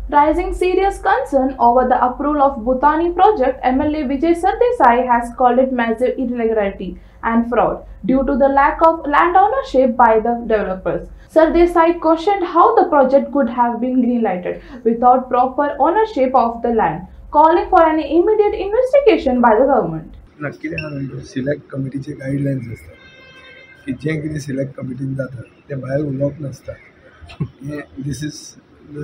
Raising serious concern over the approval of Bhutani project, MLA Vijay Sardesai has called it massive irregularity and fraud due to the lack of land ownership by the developers. Sardesai questioned how the project could have been greenlighted without proper ownership of the land, calling for an immediate investigation by the government. नक्की select कमिटीचे guidelines असतात की जे कितें select कमिटीन जाता ते भायर उलोवप नासता. This is the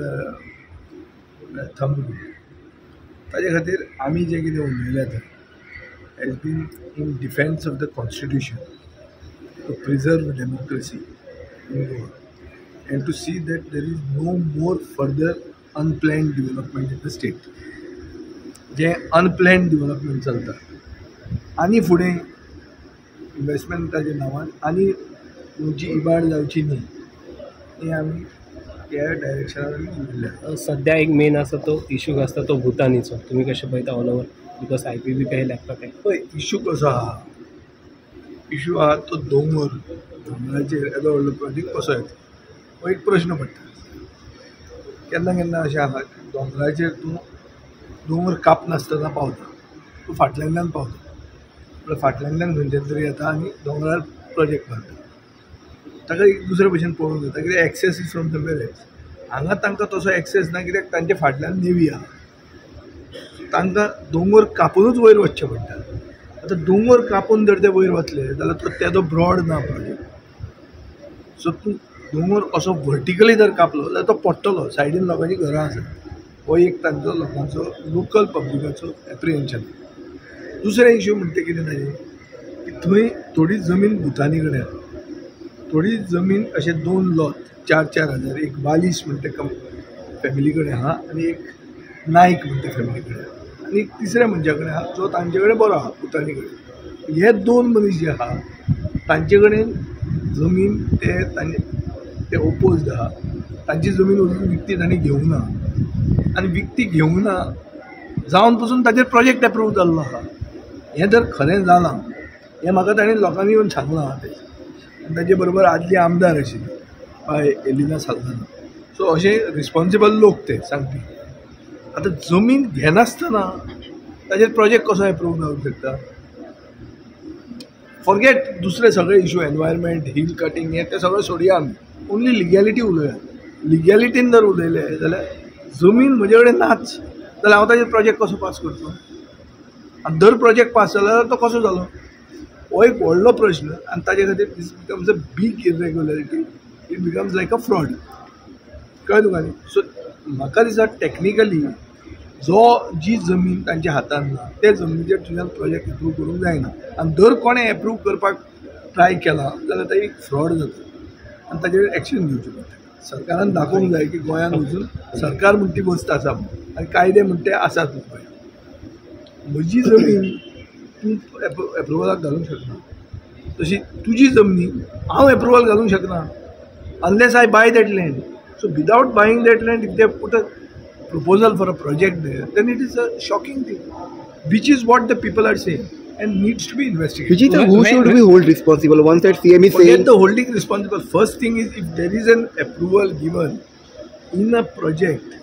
thumb rule. ताजे खातीर आमी जे कितें उलयल्या थंय has been in defence of the constitution to preserve democracy in Goa and to see that there is no more further unplanned development in the state. जे अनप्लॅन्ड डिवेलपमेंट चलता आनी फुडें इन्वेस्टमेंटाच्या नांवान आनी तुमची इबाड जावची न्ही हें आमी ह्या डायरेक्शनान उरल्या. सध्या एक मेन आसा तो इशू आसता तो भुतानीचो. तुमी कशें पळयता ऑल ओवर बिकॉज IPB काही लॅपटॉप आहे पळय इशू कसो आहा. इशू आहा तो दोंगराचेर येदो व्हडलो प्रोजेक्ट कसो येता हो एक प्रश्न पडटा. केन्ना केन्ना अशें आहा दोंगराचेर तूं दोंगर कापनासतना पावता, तूं फाटल्यानल्यान पावता, फाटल्यानल्यान खंयच्यान तरी येता आनी दोंगरार प्रोजेक्ट बांदता. ताका एक दुसरे भशेन पळोवंक जाता कित्याक access is from somewhere else. हांगा तांकां तसो एक्सेस ना कित्याक तांचे फाटल्यान नेवी आहा. तांकां दोंगर कापूनच वयर वचचें पडटा. आतां दोंगर कापून जर ते वयर वतले जाल्यार तो तेदो ब्रॉड ना प्रोजेक्ट. सो तूं दोंगर असो वर्टिकली जर कापलो जाल्यार तो पडटलो. सायडीन लोकांची घरां आसात. हो एक तांचो लोकांचो लोकल पब्लिकाचो एप्रिहेन्शन. दुसरें इश्यू म्हणटा कितें ताजें की थंय थोडी जमीन भुतानी कडेन आहा. थोडी जमीन अशे 2 लॉट 4-4 हजार. एक बालिश म्हणटा फॅमिली कडेन आहा आनी एक नायक म्हणटा फॅमिली कडेन आहा आनी एक तिसऱ्या मनशा कडेन आहा जो तांचे कडेन बरो आहा भुतानी कडेन. हे 2 मनीस जे आहा तांचे कडेन जमीन ते ओपोज्ड आहा. तांची जमीन अजून विकती तांणी घेवंक ना आनी विकती घेवंक ना जावन पसून ताचेर प्रोजेक्ट एप्रूव जाल्लो आहा. हें जर खरें जालां हें म्हाका ताणें लोकांनी येवन सांगलां तें. आनी ताचे बरोबर आदली आमदार आशिल्ली बाय एलिना साल्दाना. सो अशे रिस्पॉन्सिबल लोक ते सांगपी. आतां जमीन घेनासतना ताचेर प्रोजेक्ट कसो एप्रूव जावंक शकता. फॉरगेट दुसरे सगळे इश्यू एनवायरमेंट हिल कटींग हें तें सगळें सोडया आमी. ओन्ली लिगॅलिटी उलोवया. लिगॅलिटीन जर उलयले जाल्यार जमीन म्हजे कडेन नाच जाल्यार हांव ताचेर प्रोजेक्ट कसो पास करतलो. आनी जर प्रोजेक्ट पास जालो जाल्यार तो कसो जालो हो एक व्हडलो प्रश्न. आनी ताजे खातीर this becomes a big irregularity. It becomes like a fraud. कळ्ळें तुका न्ही. सो म्हाका दिसता टेक्निकली जी जमीन तांच्या हातान ना ते जमनीचेर तुज्यान प्रोजेक्ट एप्रूव करूंक जायना. आनी जर कोणें एप्रूव करपाक ट्राय केला जाल्यार तो एक फ्रॉड जाता आनी ताचेर एक्शन घेवचें पडटा. सरकारान दाखोवंक जाय की गोंयांत वचून सरकार म्हणटा ती वस्त आसा म्हणून आनी कायदे म्हणटा ते आसात गोंयांत. म्हजी जमीन तूं एप्रुवलाक घालूंक शकना तशी तुजी जमनी हांव एप्रुवल घालूंक शकना unless I buy that land. So without buying that land if they put a proposal for a project there, then it is a shocking thing, which is what the people are saying and needs to be investigated. Vijay, who should we hold responsible once that CM is saying? Forget the holding responsible. First thing is if there is an approval given in a project,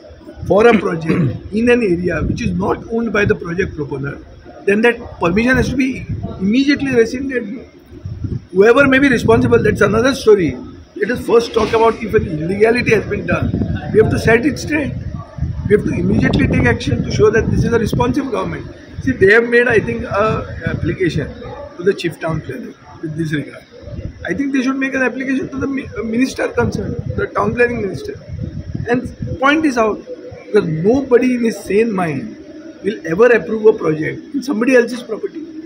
for a project in an area which is not owned by the project proposer, then that permission has to be immediately rescinded. Whoever may be responsible, that's another story. Let us first talk about if an illegality has been done. We have to set it straight. We have to immediately take action to show that this is a responsive government. See, they have made, I think, an application to the chief town planner with this regard. I think they should make an application to the minister concerned, the town planning minister, and point this out, because nobody in his sane mind will ever approve a project in somebody else's property.